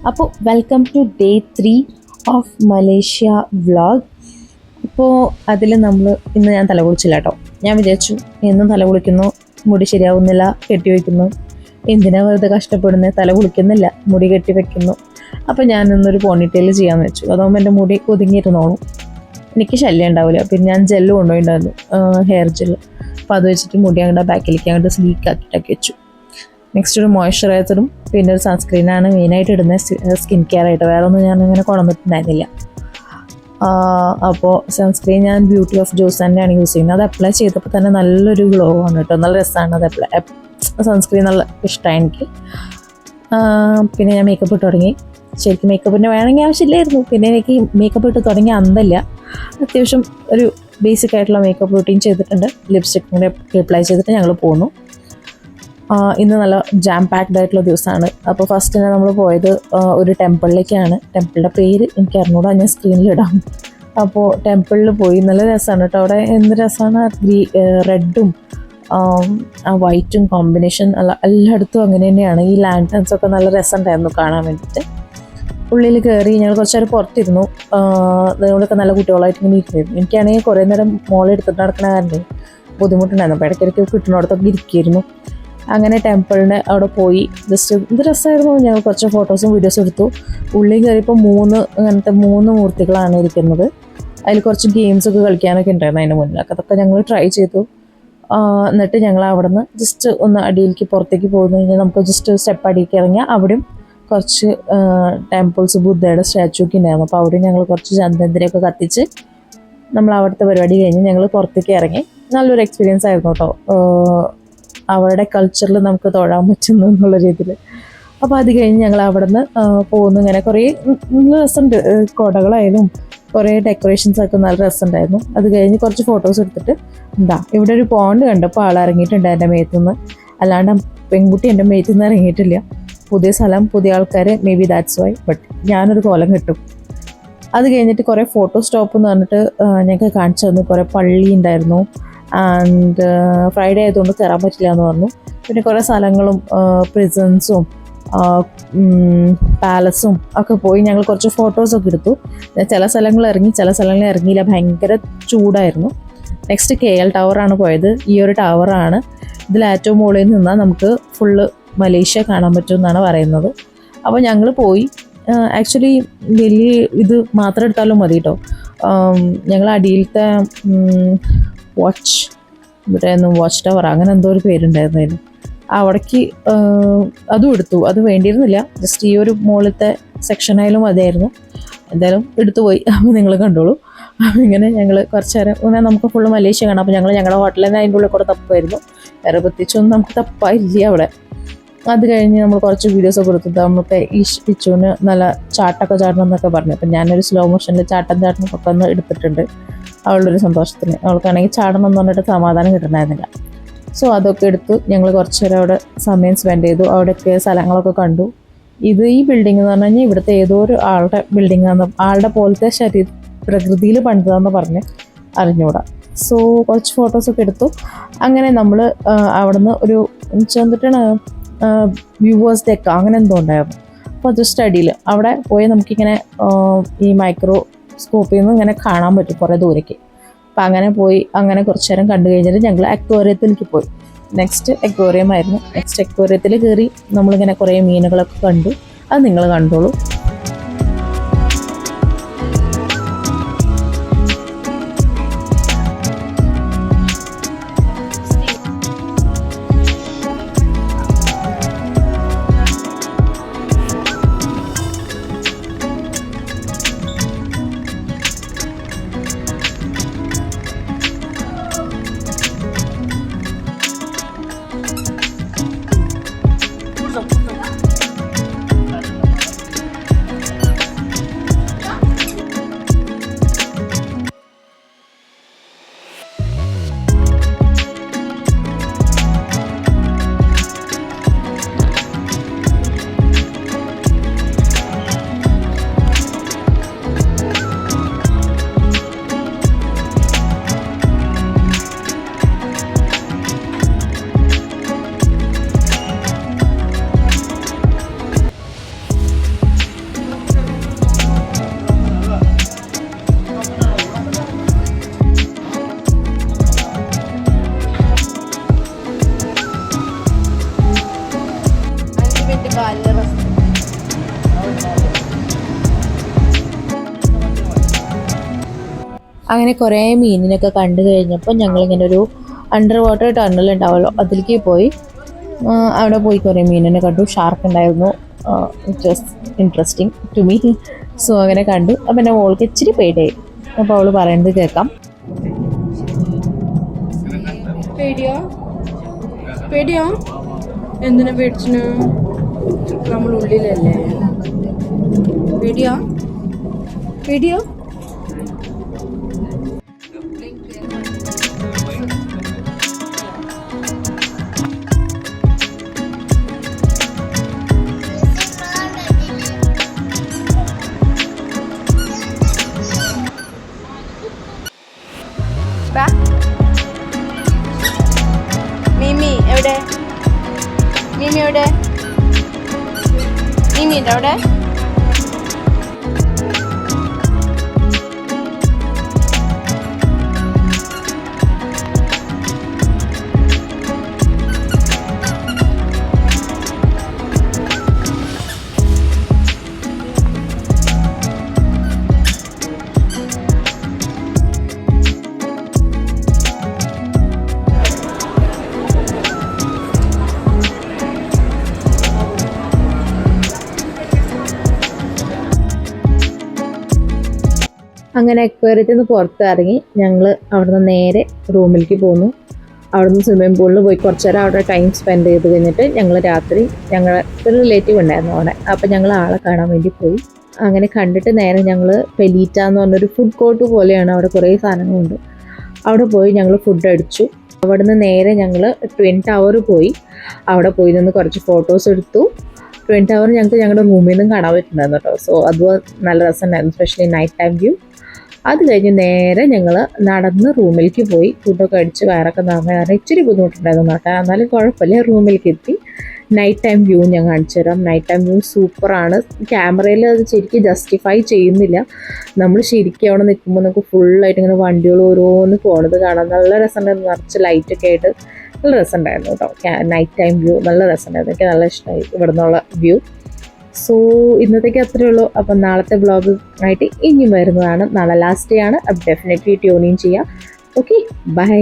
അപ്പോൾ welcome to day 3 of Malaysia vlog. ഇപ്പോൾ അതിൽ ഇന്ന് ഞാൻ തല കുളിച്ചില്ല കേട്ടോ. ഞാൻ വിചാരിച്ചു എന്നും തല കുളിക്കുന്നു, മുടി ശരിയാവുന്നില്ല, കെട്ടി വയ്ക്കുന്നു, എന്തിനാ വെറുതെ കഷ്ടപ്പെടുന്നത്, തല കുളിക്കുന്നില്ല, മുടി കെട്ടി വെക്കുന്നു. അപ്പോൾ ഞാൻ ഇന്നൊരു പോണിറ്റെയിൽ ചെയ്യാമെന്ന് വെച്ചു. അതാകുമ്പോൾ എൻ്റെ മുടി ഒതുങ്ങിയിരുന്നോളും, എനിക്ക് ശല്യം ഉണ്ടാവില്ല. പിന്നെ ഞാൻ ജെല്ല് കൊണ്ടുപോയിട്ടുണ്ടായിരുന്നു, ഹെയർ ജെല്ല്. അപ്പോൾ അത് വെച്ചിട്ട് മുടി അങ്ങോട്ട് ബാക്കിലേക്ക് അങ്ങോട്ട് സ്ലീക്ക് ആക്കിയിട്ടൊക്കെ വെച്ചു. നെക്സ്റ്റ് ഒരു മോയ്സ്ചറൈസറും പിന്നെ ഒരു സൺസ്ക്രീനാണ് മെയിനായിട്ട് ഇടുന്നത് സ്കിൻ കെയർ ആയിട്ട്. വേറെ ഒന്നും ഞാൻ അങ്ങനെ കൊണ്ടുവന്നിട്ടുണ്ടായിരുന്നില്ല. അപ്പോൾ സൺസ്ക്രീൻ ഞാൻ ബ്യൂട്ടി ഓഫ് ജോസാൻ്റെയാണ് യൂസ് ചെയ്യുന്നത്. അത് അപ്ലൈ ചെയ്തപ്പോൾ തന്നെ നല്ലൊരു ഗ്ലോ ആണ് കേട്ടോ, നല്ല രസമാണ്. അത് സൺസ്ക്രീൻ നല്ല ഇഷ്ടമായി എനിക്ക്. പിന്നെ ഞാൻ മേക്കപ്പ് ഇട്ട് തുടങ്ങി. ശരിക്കും മേക്കപ്പിൻ്റെ വേണമെങ്കിൽ ആവശ്യമില്ലായിരുന്നു. പിന്നെ എനിക്ക് മേക്കപ്പ് ഇട്ട് തുടങ്ങിയ അന്തല്ല. അത്യാവശ്യം ഒരു ബേസിക് ആയിട്ടുള്ള മേക്കപ്പ് റൂട്ടീൻ ചെയ്തിട്ടുണ്ട്. ലിപ്സ്റ്റിക് കൂടെ അപ്ലൈ ചെയ്തിട്ട് ഞങ്ങൾ പോന്നു. ഇന്ന് നല്ല ജാം പാക്ഡ് ആയിട്ടുള്ള ദിവസമാണ്. അപ്പോൾ ഫസ്റ്റ് തന്നെ നമ്മൾ പോയത് ഒരു ടെമ്പിളിലേക്കാണ്. ടെമ്പിളിൻ്റെ പേര് എനിക്ക് അറിഞ്ഞൂടാ, ഞാൻ സ്ക്രീനിലിടാം. അപ്പോൾ ടെമ്പിളിൽ പോയി. നല്ല രസമാണ് കേട്ടോ. അവിടെ എന്ത് രസമാണ്, റെഡും വൈറ്റും കോമ്പിനേഷൻ എല്ലായിടത്തും അങ്ങനെ തന്നെയാണ്. ഈ ലാൻറ്റേൺസ് ഒക്കെ നല്ല രസമുണ്ടായിരുന്നു കാണാൻ വേണ്ടിയിട്ട്. ഉള്ളിൽ കയറി ഞങ്ങൾ കുറച്ച് നേരം പുറത്തിരുന്നു. നിങ്ങളൊക്കെ നല്ല കുട്ടികളായിട്ട് ഇങ്ങനെ ഇരിക്കുന്നു. എനിക്കാണെങ്കിൽ കുറേ നേരം മോളെടുത്തിട്ട് നടക്കണ കാരണം ബുദ്ധിമുട്ടുണ്ടായിരുന്നു. അപ്പോൾ ഇടയ്ക്കിടയ്ക്ക് കിട്ടുന്നിടത്തൊക്കെ ഇരിക്കുമായിരുന്നു. അങ്ങനെ ടെമ്പിളിന് അവിടെ പോയി ജസ്റ്റ് എന്ത് രസമായിരുന്നു. ഞങ്ങൾ കുറച്ച് ഫോട്ടോസും വീഡിയോസും എടുത്തു. ഉള്ളിൽ കയറിയപ്പോൾ അങ്ങനത്തെ മൂന്ന് മൂർത്തികളാണ് ഇരിക്കുന്നത്. അതിൽ കുറച്ച് ഗെയിംസൊക്കെ കളിക്കാനൊക്കെ ഉണ്ടായിരുന്നു അതിന് മുന്നിലൊക്കെ. അതൊക്കെ ഞങ്ങൾ ട്രൈ ചെയ്തു. എന്നിട്ട് ഞങ്ങൾ അവിടെ നിന്ന് ജസ്റ്റ് ഒന്ന് അടിയിലേക്ക് പുറത്തേക്ക് പോകുന്നു കഴിഞ്ഞാൽ നമുക്ക് ജസ്റ്റ് സ്റ്റെപ്പ് അടിയിലേക്ക് ഇറങ്ങിയാൽ അവിടെയും കുറച്ച് ടെമ്പിൾസ്, ബുദ്ധയുടെ സ്റ്റാച്ചു ഒക്കെ ഉണ്ടായിരുന്നു. അപ്പോൾ അവിടെ ഞങ്ങൾ കുറച്ച് ചന്ദനത്തിരയൊക്കെ കത്തിച്ച് നമ്മൾ അവിടുത്തെ പരിപാടി കഴിഞ്ഞ് ഞങ്ങൾ പുറത്തേക്ക് ഇറങ്ങി. നല്ലൊരു എക്സ്പീരിയൻസ് ആയിരുന്നു കേട്ടോ. അവരുടെ കൾച്ചറിൽ നമുക്ക് തൊഴാൻ പറ്റുന്നു എന്നുള്ള രീതിയിൽ. അപ്പോൾ അത് കഴിഞ്ഞ് ഞങ്ങൾ അവിടെ നിന്ന് പോകുന്നു. ഇങ്ങനെ കുറേ നല്ല രസമുണ്ട്. കുടകളായാലും കുറേ ഡെക്കറേഷൻസൊക്കെ നല്ല രസമുണ്ടായിരുന്നു. അത് കഴിഞ്ഞ് കുറച്ച് ഫോട്ടോസ് എടുത്തിട്ട് ഇവിടെ ഒരു പോണ്ട് കണ്ടപ്പോൾ ഇറങ്ങിയിട്ടുണ്ട് എൻ്റെ മേത്തുനിന്ന്. അല്ലാണ്ട് പെൺകുട്ടി എൻ്റെ മേത്തുനിന്ന് ഇറങ്ങിയിട്ടില്ല. പുതിയ സ്ഥലം, പുതിയ ആൾക്കാർ, may be that's why. But ഞാനൊരു കോലം കിട്ടും. അത് കഴിഞ്ഞിട്ട് കുറേ ഫോട്ടോ സ്റ്റോപ്പ് എന്ന് പറഞ്ഞിട്ട് ഞങ്ങൾക്ക് കാണിച്ചു തന്നു. കുറേ പള്ളി ഉണ്ടായിരുന്നു. ആൻഡ് ഫ്രൈഡേ ആയതുകൊണ്ട് കയറാൻ പറ്റില്ല എന്ന് പറഞ്ഞു. പിന്നെ കുറേ സ്ഥലങ്ങളും പ്രിസൺസും പാലസും ഒക്കെ പോയി ഞങ്ങൾ കുറച്ച് ഫോട്ടോസൊക്കെ എടുത്തു. ചില സ്ഥലങ്ങൾ ഇറങ്ങി, ചില സ്ഥലങ്ങളിൽ ഇറങ്ങിയില്ല, ഭയങ്കര ചൂടായിരുന്നു. നെക്സ്റ്റ് KL ടവറാണ് പോയത്. ഈ ഒരു ടവറാണ് ഇതിൽ ഏറ്റവും മുകളിൽ നിന്നാൽ നമുക്ക് ഫുള്ള് മലേഷ്യ കാണാൻ പറ്റുമെന്നാണ് പറയുന്നത്. അപ്പോൾ ഞങ്ങൾ പോയി. ആക്ച്വലി വലിയ ഇത് മാത്രം എടുത്താലും മതി കേട്ടോ. ഞങ്ങൾ അടിയിലത്തെ വാച്ച് ടവർ അങ്ങനെ എന്തോ ഒരു പേരുണ്ടായിരുന്നു അതിന്, അവിടേക്ക് അതും എടുത്തു. അത് വേണ്ടിയിരുന്നില്ല, ജസ്റ്റ് ഈ ഒരു മുകളിലത്തെ സെക്ഷനായാലും മതിയായിരുന്നു. എന്തായാലും എടുത്തു പോയി. അപ്പോൾ നിങ്ങൾ കണ്ടോളൂ. അപ്പോൾ ഇങ്ങനെ ഞങ്ങൾ കുറച്ച് നേരം ഇങ്ങനെ നമുക്ക് ഫുള്ള് മലേഷ്യ കാണാം. അപ്പോൾ ഞങ്ങളുടെ ഹോട്ടലിൽ തന്നെ അതിൻ്റെ ഉള്ളിൽ കൂടെ തപ്പായിരുന്നു. വേറെ പ്രത്യേകിച്ചൊന്നും നമുക്ക് തപ്പായില്ല അവിടെ. അത് കഴിഞ്ഞ് നമ്മൾ കുറച്ച് വീഡിയോസൊക്കെ എടുത്തത് നമുക്ക് ഈ പിച്ചുവിന് നല്ല ചാട്ടൊക്കെ ചാടണം എന്നൊക്കെ പറഞ്ഞു. അപ്പം ഞാനൊരു സ്ലോ മോഷനിൽ ചാട്ടം ഒക്കെ ഒന്ന് എടുത്തിട്ടുണ്ട് അവളുടെ ഒരു സന്തോഷത്തിന്. അവൾക്കാണെങ്കിൽ ചാടണം എന്ന് പറഞ്ഞിട്ട് സമാധാനം കിട്ടണമായിരുന്നില്ല. സോ അതൊക്കെ എടുത്തു ഞങ്ങൾ കുറച്ച് നേരം അവിടെ സമയം സ്പെൻഡ് ചെയ്തു. അവിടെയൊക്കെ സ്ഥലങ്ങളൊക്കെ കണ്ടു. ഈ ബിൽഡിംഗ് എന്ന് പറഞ്ഞു കഴിഞ്ഞാൽ ഇവിടുത്തെ ഏതോ ഒരു ആളുടെ ബിൽഡിംഗാന്ന്, ആളുടെ പോലത്തെ പ്രകൃതിയിൽ പണിതാന്ന് പറഞ്ഞ് അറിഞ്ഞുകൂടാ. സോ കുറച്ച് ഫോട്ടോസൊക്കെ എടുത്തു. അങ്ങനെ നമ്മൾ അവിടെ നിന്ന് ഒരു ചെന്നിട്ടാണ് വ്യൂവേഴ്സ് ഡെക്ക് അങ്ങനെ എന്തോ ഉണ്ടായിരുന്നു. അപ്പോൾ ജസ്റ്റ് അടിയിൽ അവിടെ പോയി നമുക്കിങ്ങനെ ഈ മൈക്രോസ്കോപ്പിൽ നിന്ന് ഇങ്ങനെ കാണാൻ പറ്റും കുറേ ദൂരേക്ക്. അപ്പം അങ്ങനെ പോയി അങ്ങനെ കുറച്ച് നേരം കണ്ടു കഴിഞ്ഞിട്ട് ഞങ്ങൾ അക്വേറിയത്തിലേക്ക് പോയി. നെക്സ്റ്റ് അക്വേറിയം ആയിരുന്നു. നെക്സ്റ്റ് അക്വേറിയത്തിൽ കയറി നമ്മളിങ്ങനെ കുറേ മീനുകളൊക്കെ കണ്ടു. അത് നിങ്ങൾ കണ്ടോളൂ. അങ്ങനെ കുറേ മീനിനൊക്കെ കണ്ടു കഴിഞ്ഞപ്പോൾ ഞങ്ങളിങ്ങനെ ഒരു അണ്ടർ വാട്ടർ ടണൽ ഉണ്ടാവുമല്ലോ അതിലേക്ക് പോയി. അവിടെ പോയി കുറേ മീനിനെ കണ്ടു. ഷാർക്ക് ഉണ്ടായിരുന്നു. It was interesting to me. So അങ്ങനെ കണ്ടു. അപ്പം എൻ്റെ മോൾക്ക് ഇച്ചിരി പേടിയായി. അപ്പോൾ അവൾ പറയുന്നത് കേൾക്കാം. പേടിയോ? എന്തിനാ പേടിച്ചിന്? നമ്മൾ ഉള്ളിലല്ലേ. പേടിയോ? മിമി എവിടെ? മിമി ഉണ്ട് അവിടെ. അങ്ങനെ അക്വേറിയത്തിൽ നിന്ന് പുറത്തിറങ്ങി ഞങ്ങൾ അവിടുന്ന് നേരെ റൂമിലേക്ക് പോന്നു. അവിടുന്ന് സ്വിമ്മിംഗ് പൂളിൽ പോയി കുറച്ച് നേരം അവിടെ ടൈം സ്പെൻഡ് ചെയ്ത് കഴിഞ്ഞിട്ട് ഞങ്ങൾ രാത്രി ഞങ്ങളെ ഒരു റിലേറ്റീവ് ഉണ്ടായിരുന്നു അവിടെ. അപ്പോൾ ഞങ്ങൾ ആളെ കാണാൻ വേണ്ടി പോയി. അങ്ങനെ കണ്ടിട്ട് നേരെ ഞങ്ങൾ പെലീറ്റ എന്ന് പറഞ്ഞൊരു ഫുഡ് കോർട്ട് പോലെയാണ്. അവിടെ കുറേ സാധനങ്ങളുണ്ട്. അവിടെ പോയി ഞങ്ങൾ ഫുഡ് അടിച്ചു. അവിടെ നിന്ന് നേരെ ഞങ്ങൾ ട്വിൻ ടവർ പോയി. അവിടെ പോയി നിന്ന് കുറച്ച് ഫോട്ടോസ് എടുത്തു. ട്വിൻ ടവർ ഞങ്ങൾക്ക് ഞങ്ങളുടെ റൂമിൽ നിന്നും കാണാൻ പറ്റുന്നുണ്ടായിരുന്നു കേട്ടോ. സോ അത് നല്ല രസമുണ്ടായിരുന്നു, എസ്പെഷ്യലി നൈറ്റ് ടൈം വ്യൂ. അത് കഴിഞ്ഞ് നേരെ ഞങ്ങൾ നടന്ന് റൂമിലേക്ക് പോയി. ഫുഡൊക്കെ അടിച്ച് വയറൊക്കെ നിറഞ്ഞ കാരണം ഇച്ചിരി ബുദ്ധിമുട്ടുണ്ടായിരുന്നു നടക്കാൻ. എന്നാലും കുഴപ്പമില്ല, റൂമിലേക്ക് എത്തി. നൈറ്റ് ടൈം വ്യൂ ഞാൻ കാണിച്ചു തരാം. നൈറ്റ് ടൈം വ്യൂ സൂപ്പറാണ്. ക്യാമറയിൽ അത് ശരിക്കും ജസ്റ്റിഫൈ ചെയ്യുന്നില്ല. നമ്മൾ ശരിക്കും അവിടെ നിൽക്കുമ്പോൾ നമുക്ക് ഫുള്ളായിട്ട് ഇങ്ങനെ വണ്ടികൾ ഓരോന്ന് പോണത് കാണാം. നല്ല രസമുണ്ടായിരുന്നു, നിറച്ച് ലൈറ്റൊക്കെ ആയിട്ട് നല്ല രസമുണ്ടായിരുന്നു കേട്ടോ. നൈറ്റ് ടൈം വ്യൂ നല്ല രസമുണ്ടായിരുന്നു. എനിക്ക് നല്ല ഇഷ്ടമായി ഇവിടെ നിന്നുള്ള വ്യൂ. സോ ഇന്നത്തേക്ക് അത്രയേ ഉള്ളൂ. അപ്പം നാളത്തെ വ്ളോഗ് ആയിട്ട് ഇനിയും വരുന്നതാണ്. നാളെ ലാസ്റ്റ് ഡേ ആണ്. അപ്പം ഡെഫിനറ്റ്ലി ട്യൂൺ ഇൻ ചെയ്യാം. Okay, by.